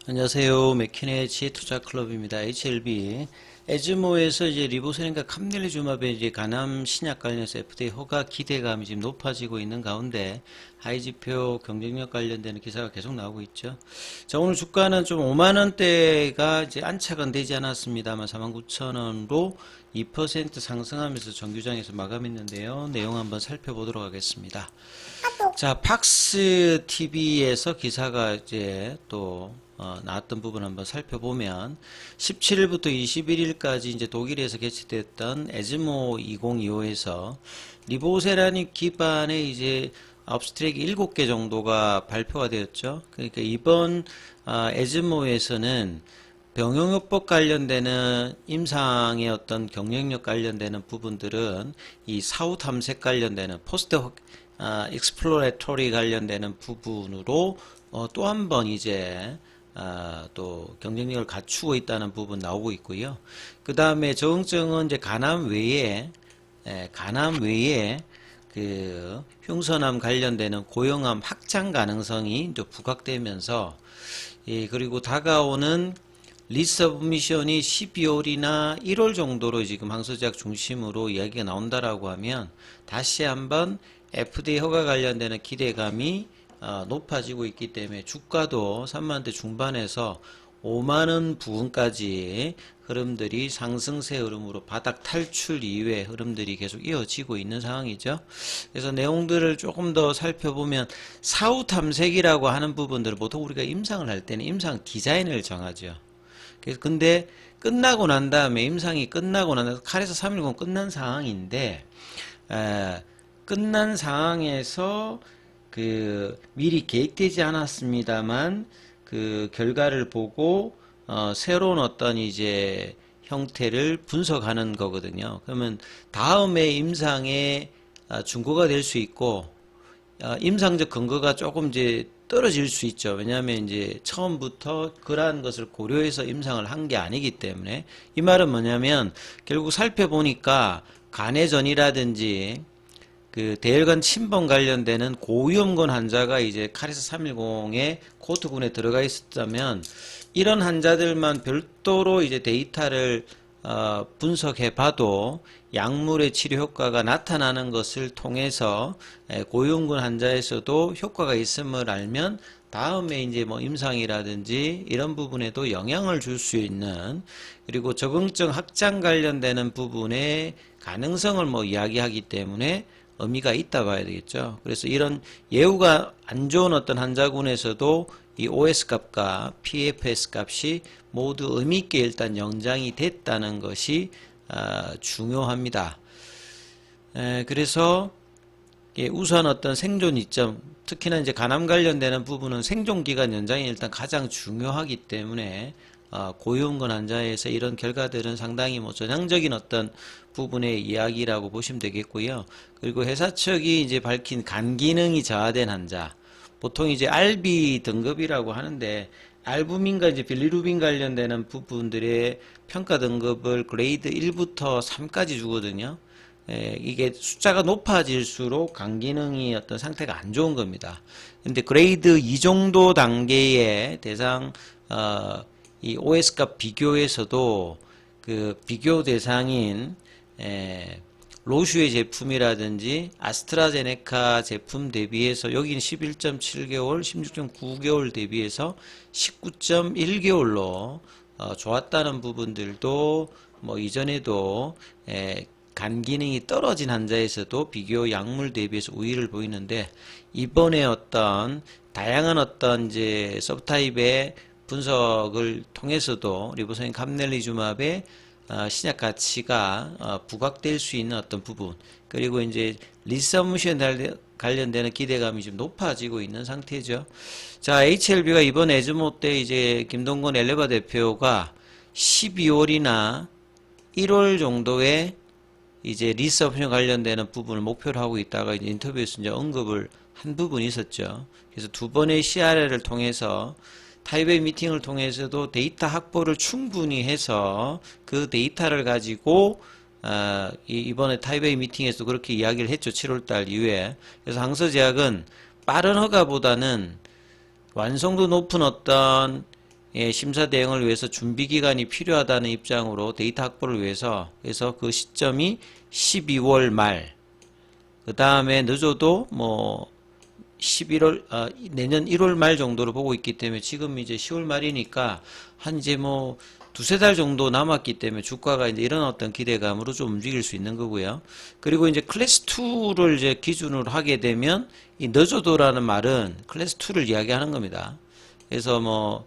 안녕하세요. 맥키네 지혜투자클럽입니다. HLB. 에즈모에서 이제 리보세린과 캄넬리주마베 이제 간암 신약 관련해서 FDA 허가 기대감이 지금 높아지고 있는 가운데 하이지표 경쟁력 관련되는 기사가 계속 나오고 있죠. 자, 오늘 주가는 좀 5만원대가 이제 안착은 되지 않았습니다만 49,000원으로 2% 상승하면서 정규장에서 마감했는데요. 내용 한번 살펴보도록 하겠습니다. 자, 팍스 TV에서 기사가 이제 또 나왔던 부분 한번 살펴보면 17일부터 21일까지 이제 독일에서 개최됐던 에즈모 2025에서 리보세라닌 기반의 이제 업스트랙이 7개 정도가 발표가 되었죠. 그러니까 이번 에즈모에서는 병용요법 관련되는 임상의 어떤 경쟁력 관련되는 부분들은 이 사후 탐색 관련되는 포스트 익스플로레토리 관련되는 부분으로 또 한 번 이제 또 경쟁력을 갖추고 있다는 부분 나오고 있고요. 그 다음에 저응증은 이제 간암 외에 그 흉선암 관련되는 고형암 확장 가능성이 이제 부각되면서 그리고 다가오는 리서브미션이 12월이나 1월 정도로 지금 항소제약 중심으로 이야기가 나온다라고 하면 다시 한번 FDA 허가 관련되는 기대감이 높아지고 있기 때문에 주가도 3만원대 중반에서 5만원 부근까지 흐름들이 상승세 흐름으로 바닥 탈출 이후의 흐름들이 계속 이어지고 있는 상황이죠. 그래서 내용들을 조금 더 살펴보면 사후 탐색이라고 하는 부분들을 보통 우리가 임상을 할 때는 임상 디자인을 정하죠. 그래서 근데 끝나고 난 다음에 임상이 끝나고 난 다음에 칼에서 310 끝난 상황인데 끝난 상황에서 그 미리 계획되지 않았습니다만 그 결과를 보고 새로운 어떤 이제 형태를 분석하는 거거든요. 그러면 다음에 임상에 준거가 될 수 있고 임상적 근거가 조금 이제 떨어질 수 있죠. 왜냐하면 이제 처음부터 그러한 것을 고려해서 임상을 한 게 아니기 때문에 이 말은 뭐냐면 결국 살펴보니까 간해전이라든지 그 대혈관 침범 관련되는 고위험군 환자가 이제 카리스 310의 코트군에 들어가 있었다면 이런 환자들만 별도로 이제 데이터를 분석해 봐도 약물의 치료 효과가 나타나는 것을 통해서 고위험군 환자에서도 효과가 있음을 알면 다음에 이제 뭐 임상이라든지 이런 부분에도 영향을 줄 수 있는 그리고 적응증 확장 관련되는 부분의 가능성을 뭐 이야기하기 때문에 의미가 있다 봐야 되겠죠. 그래서 이런 예후가 안 좋은 어떤 환자군에서도 이 OS 값과 PFS 값이 모두 의미 있게 일단 연장이 됐다는 것이 중요합니다. 그래서 우선 어떤 생존 이점, 특히나 이제 간암 관련되는 부분은 생존 기간 연장이 일단 가장 중요하기 때문에 고위험군 환자에서 이런 결과들은 상당히 뭐 전향적인 어떤 부분의 이야기라고 보시면 되겠고요. 그리고 회사 측이 이제 밝힌 간 기능이 저하된 환자, 보통 이제 RB 등급이라고 하는데 알부민과 이제 빌리루빈 관련되는 부분들의 평가 등급을 그레이드 1부터 3까지 주거든요. 이게 숫자가 높아질수록 간 기능이 어떤 상태가 안 좋은 겁니다. 근데 그레이드 2 정도 단계의 대상 이 OS값 비교에서도 그 비교 대상인 로슈의 제품이라든지 아스트라제네카 제품 대비해서 여기는 11.7개월, 16.9개월 대비해서 19.1개월로 좋았다는 부분들도 뭐 이전에도 간 기능이 떨어진 환자에서도 비교 약물 대비해서 우위를 보이는데 이번에 어떤 다양한 어떤 이제 서브타입의 분석을 통해서도 리보세린 캄넬리주마베의 신약 가치가 부각될 수 있는 어떤 부분 그리고 이제 리서브미션 관련되는 기대감이 좀 높아지고 있는 상태죠. 자, HLB가 이번 에즈모 때 이제 김동건 엘레바 대표가 12월이나 1월 정도에 이제 리서브미션 관련되는 부분을 목표로 하고 있다가 이제 인터뷰에서 이제 언급을 한 부분이 있었죠. 그래서 두 번의 CRL을 통해서 타이베이 미팅을 통해서도 데이터 확보를 충분히 해서 그 데이터를 가지고 이번에 타이베이 미팅에서 그렇게 이야기를 했죠. 7월달 이후에. 그래서 항서제약은 빠른 허가보다는 완성도 높은 어떤 심사 대응을 위해서 준비 기간이 필요하다는 입장으로 데이터 확보를 위해서 그래서 그 시점이 12월 말, 그 다음에 늦어도 뭐 11월 내년 1월 말 정도로 보고 있기 때문에 지금 이제 10월 말이니까 한 이제 뭐 두세 달 정도 남았기 때문에 주가가 이제 이런 어떤 기대감으로 좀 움직일 수 있는 거고요. 그리고 이제 클래스 2를 이제 기준으로 하게 되면 이 늦어도라는 말은 클래스 2를 이야기하는 겁니다. 그래서 뭐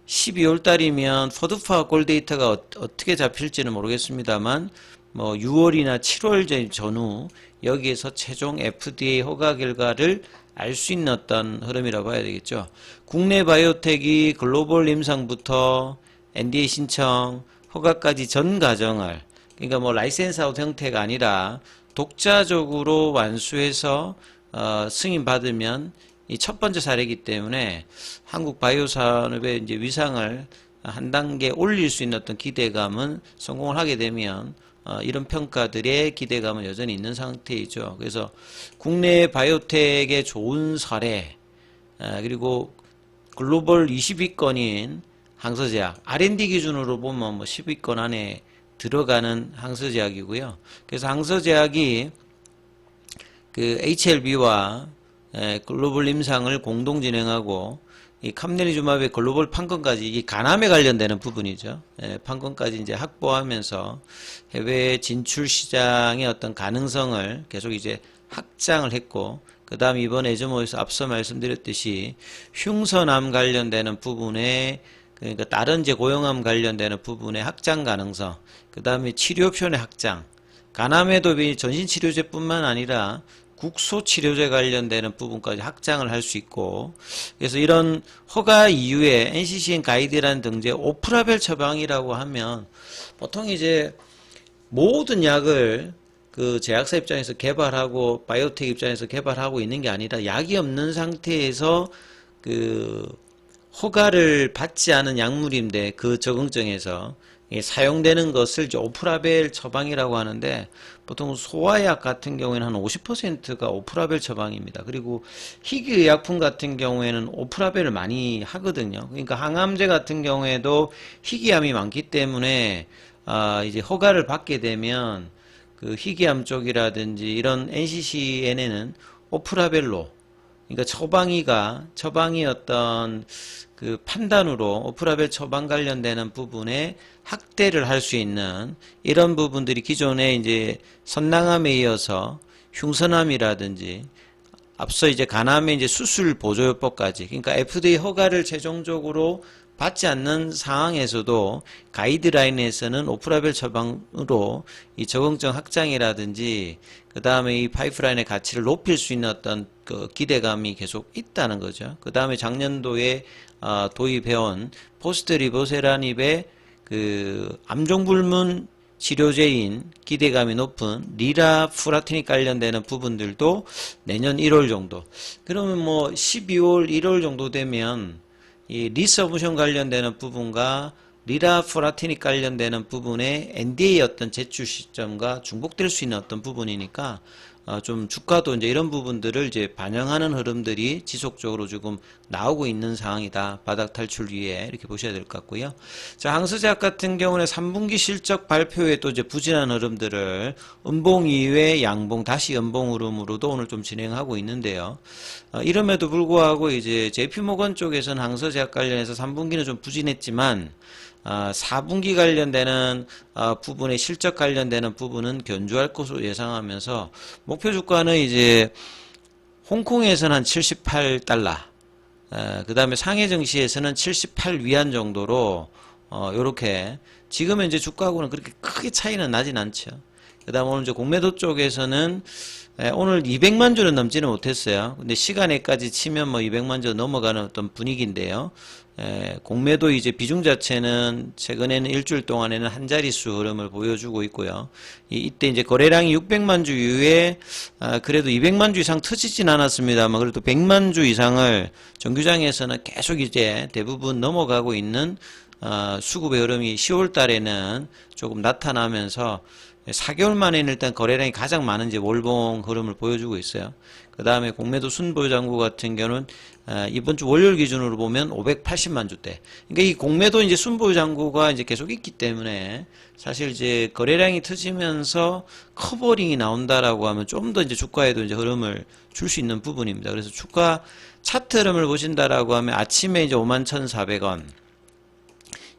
12월 달이면 포드파 골 데이터가 어떻게 잡힐지는 모르겠습니다만 뭐 6월이나 7월 전후 여기에서 최종 FDA 허가 결과를 알 수 있는 어떤 흐름이라고 봐야 되겠죠. 국내 바이오텍이 글로벌 임상부터 NDA 신청, 허가까지 전 과정을 그러니까 뭐 라이센스 아웃 형태가 아니라 독자적으로 완수해서 승인 받으면 이 첫 번째 사례이기 때문에 한국 바이오 산업의 이제 위상을 한 단계 올릴 수 있는 어떤 기대감은 성공을 하게 되면 이런 평가들의 기대감은 여전히 있는 상태이죠. 그래서 국내 바이오텍의 좋은 사례 그리고 글로벌 20위권인 항서제약 R&D 기준으로 보면 뭐 10위권 안에 들어가는 항서제약이고요. 그래서 항서제약이 그 HLB와 글로벌 임상을 공동 진행하고 이 캄네리주맙의 글로벌 판권까지 이게 간암에 관련되는 부분이죠. 판권까지 이제 확보하면서 해외 진출 시장의 어떤 가능성을 계속 이제 확장을 했고, 그 다음 이번 에즈모에서 앞서 말씀드렸듯이 흉선암 관련되는 부분에 그러니까 다른 이제 고형암 관련되는 부분의 확장 가능성, 그 다음에 치료편의 확장, 간암에도 전신치료제뿐만 아니라 국소치료제 관련되는 부분까지 확장을 할 수 있고, 그래서 이런 허가 이후에 NCCN 가이드라인 등재 오프라벨 처방이라고 하면 보통 이제 모든 약을 그 제약사 입장에서 개발하고 바이오텍 입장에서 개발하고 있는 게 아니라 약이 없는 상태에서 그 허가를 받지 않은 약물인데 그 적응증에서 사용되는 것을 이제 오프라벨 처방이라고 하는데 보통 소아약 같은 경우에는 한 50%가 오프라벨 처방입니다. 그리고 희귀의약품 같은 경우에는 오프라벨을 많이 하거든요. 그러니까 항암제 같은 경우에도 희귀암이 많기 때문에 이제 허가를 받게 되면 그 희귀암 쪽이라든지 이런 NCCN에는 오프라벨로 그러니까 처방이 어떤 그 판단으로 오프라벨 처방 관련되는 부분에 확대를 할 수 있는 이런 부분들이 기존에 이제 선낭암에 이어서 흉선암이라든지 앞서 이제 간암의 이제 수술 보조요법까지 그러니까 FDA 허가를 최종적으로 받지 않는 상황에서도 가이드라인에서는 오프라벨 처방으로 이 적응증 확장이라든지 그 다음에 이 파이프라인의 가치를 높일 수 있는 어떤 그 기대감이 계속 있다는 거죠. 그 다음에 작년도에 도입해온 포스트리보세라닙의 그 암종불문 치료제인 기대감이 높은 리라푸라틴이 관련되는 부분들도 내년 1월 정도. 그러면 뭐 12월, 1월 정도 되면 이 리서브션 관련되는 부분과 리라푸라틴이 관련되는 부분에 NDA 어떤 제출 시점과 중복될 수 있는 어떤 부분이니까 좀 주가도 이제 이런 부분들을 이제 반영하는 흐름들이 지속적으로 지금 나오고 있는 상황이다. 바닥 탈출 위에 이렇게 보셔야 될 것 같고요. 자, 항서제약 같은 경우는 3분기 실적 발표에 또 이제 부진한 흐름들을 음봉 이후에 양봉 다시 연봉 흐름으로도 오늘 좀 진행하고 있는데요. 이름에도 불구하고 이제 JP모건 쪽에서는 항서제약 관련해서 3분기는 좀 부진했지만 4분기 관련되는 부분에 실적 관련되는 부분은 견조할 것으로 예상하면서 목표 주가는 이제 홍콩에서는 한 78달러, 그 다음에 상해 증시에서는 78위안 정도로 요렇게 지금은 이제 주가하고는 그렇게 크게 차이는 나진 않죠. 그 다음 오늘 이제 공매도 쪽에서는 오늘 200만 주는 넘지는 못했어요. 근데 시간에까지 치면 뭐 200만 주 넘어가는 어떤 분위기인데요. 공매도 이제 비중 자체는 최근에는 일주일 동안에는 한 자릿수 흐름을 보여주고 있고요. 이때 이제 거래량이 600만 주 이후에 그래도 200만 주 이상 터지진 않았습니다만 그래도 100만 주 이상을 정규장에서는 계속 이제 대부분 넘어가고 있는 수급의 흐름이 10월 달에는 조금 나타나면서 4개월 만에는 일단 거래량이 가장 많은 이제 월봉 흐름을 보여주고 있어요. 그 다음에 공매도 순보유장구 같은 경우는 이번 주 월요일 기준으로 보면 580만 주대. 그러니까 이 공매도 이제 순보유장구가 이제 계속 있기 때문에 사실 이제 거래량이 터지면서 커버링이 나온다라고 하면 좀 더 이제 주가에도 이제 흐름을 줄 수 있는 부분입니다. 그래서 주가 차트 흐름을 보신다라고 하면 아침에 이제 51,400원.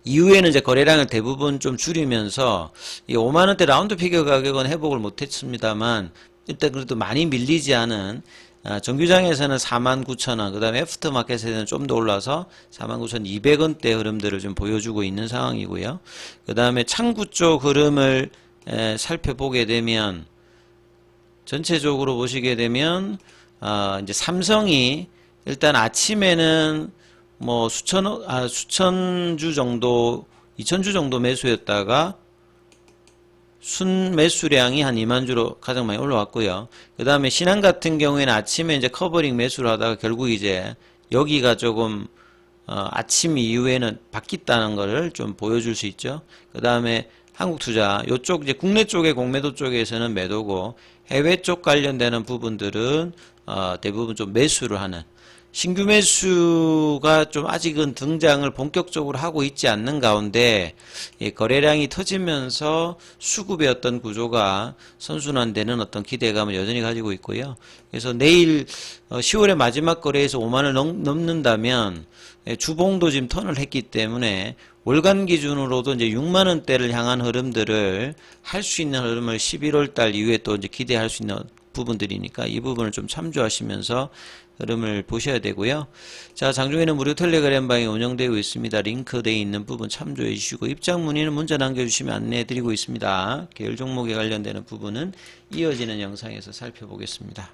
이후에는 이제 거래량을 대부분 좀 줄이면서 이 5만원대 라운드 피겨 가격은 회복을 못했습니다만 일단 그래도 많이 밀리지 않은 정규장에서는 49,000원, 그 다음에 애프터마켓에서는 좀 더 올라서 49,200원대 흐름들을 좀 보여주고 있는 상황이고요. 그 다음에 창구 쪽 흐름을 살펴보게 되면 전체적으로 보시게 되면 이제 삼성이 일단 아침에는 뭐 수천 주 정도, 2,000주 정도 매수였다가 순 매수량이 한 2만 주로 가장 많이 올라왔고요. 그 다음에 신한 같은 경우에는 아침에 이제 커버링 매수를 하다가 결국 이제 여기가 조금 아침 이후에는 바뀌었다는 것을 좀 보여줄 수 있죠. 그 다음에 한국투자 요쪽 이제 국내 쪽의 공매도 쪽에서는 매도고 해외 쪽 관련되는 부분들은 대부분 좀 매수를 하는, 신규 매수가 좀 아직은 등장을 본격적으로 하고 있지 않는 가운데 거래량이 터지면서 수급의 어떤 구조가 선순환되는 어떤 기대감을 여전히 가지고 있고요. 그래서 내일 10월의 마지막 거래에서 5만을 넘는다면 주봉도 지금 턴을 했기 때문에 월간 기준으로도 이제 6만 원대를 향한 흐름들을 할 수 있는 흐름을 11월 달 이후에 또 이제 기대할 수 있는 부분들이니까 이 부분을 좀 참조하시면서 흐름을 보셔야 되고요. 자, 장중에는 무료 텔레그램 방이 운영되고 있습니다. 링크되어 있는 부분 참조해 주시고 입장 문의는 문자 남겨주시면 안내해 드리고 있습니다. 계열 종목에 관련되는 부분은 이어지는 영상에서 살펴보겠습니다.